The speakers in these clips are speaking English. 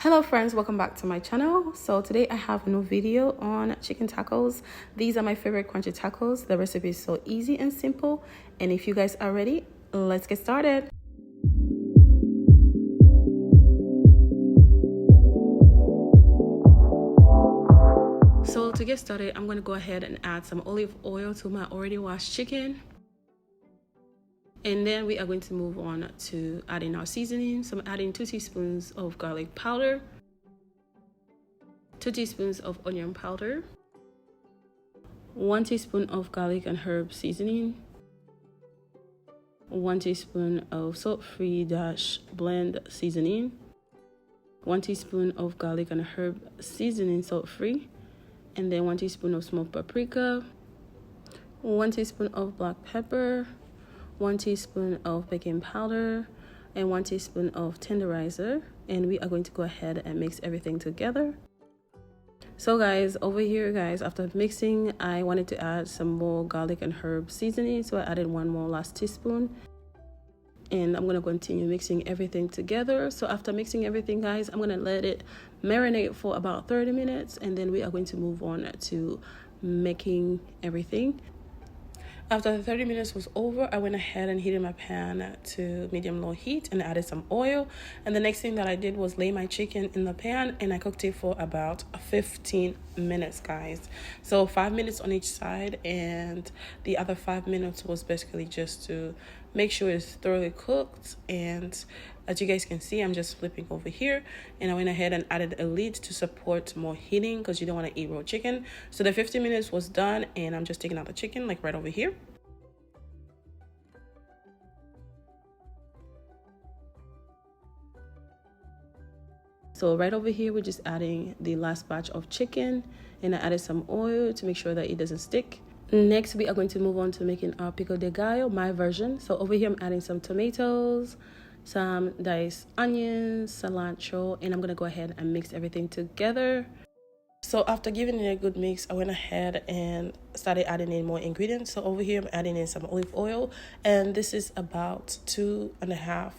Hello friends, welcome back to my channel. So today I have a new video on chicken tacos. These are my favorite crunchy tacos. The recipe is so easy and simple, and if you guys are ready, let's get started. So to get started, I'm going to go ahead and add some olive oil to my already washed chicken. And then we are going to move on to adding our seasoning. So I'm adding 2 teaspoons of garlic powder, 2 teaspoons of onion powder, 1 teaspoon of garlic and herb seasoning, 1 teaspoon of salt-free blend seasoning, 1 teaspoon of garlic and herb seasoning salt-free, and then 1 teaspoon of smoked paprika, 1 teaspoon of black pepper, 1 teaspoon of baking powder, and 1 teaspoon of tenderizer. And we are going to go ahead and mix everything together. So guys, over here guys, after mixing, I wanted to add some more garlic and herb seasoning, so I added 1 more last teaspoon. And I'm going to continue mixing everything together. So after mixing everything guys, I'm going to let it marinate for about 30 minutes, and then we are going to move on to making everything. After the 30 minutes was over, I went ahead and heated my pan to medium-low heat and added some oil. And the next thing that I did was lay my chicken in the pan, and I cooked it for about 15 minutes, guys. So 5 minutes on each side, and the other 5 minutes was basically just to make sure it's thoroughly cooked. And as you guys can see, I'm just flipping over here, and I went ahead and added a lid to support more heating because you don't want to eat raw chicken. So the 15 minutes was done, and I'm just taking out the chicken like right over here. So right over here, we're just adding the last batch of chicken, and I added some oil to make sure that it doesn't stick. Next, we are going to move on to making our pico de gallo, my version. So over here, I'm adding some tomatoes, some diced onions, cilantro, and I'm going to go ahead and mix everything together. So after giving it a good mix, I went ahead and started adding in more ingredients. So over here, I'm adding in some olive oil, and this is about 2.5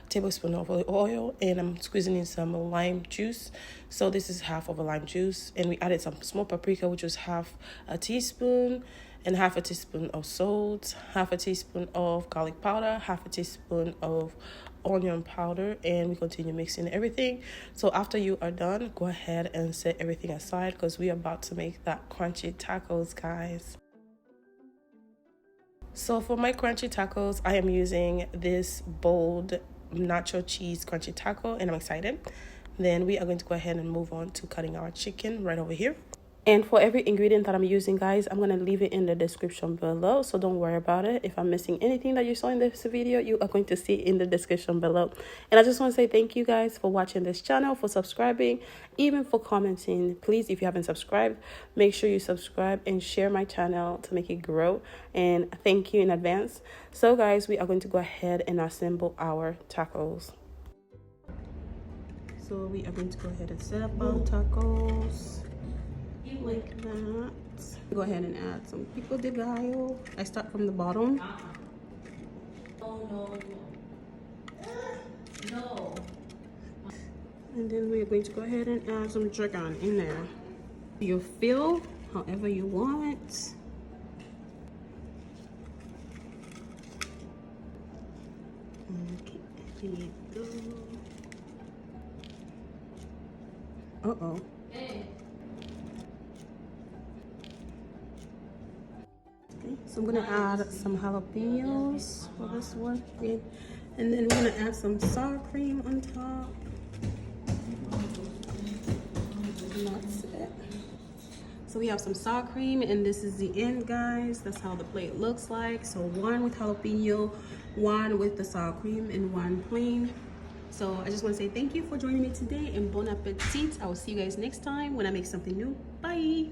tablespoons of olive oil, and I'm squeezing in some lime juice. So this is half of a lime juice, and we added some smoked paprika, which was half a teaspoon, and half a teaspoon of salt, half a teaspoon of garlic powder, half a teaspoon of onion powder, and we continue mixing everything. So after you are done, go ahead and set everything aside because we are about to make that crunchy tacos, guys. So for my crunchy tacos, I am using this bold nacho cheese crunchy taco, and I'm excited. Then we are going to go ahead and move on to cutting our chicken right over here. And for every ingredient that I'm using, guys, I'm going to leave it in the description below. So don't worry about it. If I'm missing anything that you saw in this video, you are going to see in the description below. And I just want to say thank you guys for watching this channel, for subscribing, even for commenting. Please, if you haven't subscribed, make sure you subscribe and share my channel to make it grow. And thank you in advance. So guys, we are going to go ahead and assemble our tacos. So we are going to go ahead and set up our tacos. Like that. Go ahead and add some pico de gallo. I start from the bottom. No. And then we're going to go ahead and add some chicken in there. You fill however you want. Okay, here you go. Uh-oh. So I'm gonna add some jalapenos for this one, and then we're gonna add some sour cream on top. And that's it. So we have some sour cream, and this is the end, guys. That's how the plate looks like. So 1 with jalapeno, 1 with the sour cream, and 1 plain. So I just want to say thank you for joining me today, and bon appetit. I will see you guys next time when I make something new. Bye.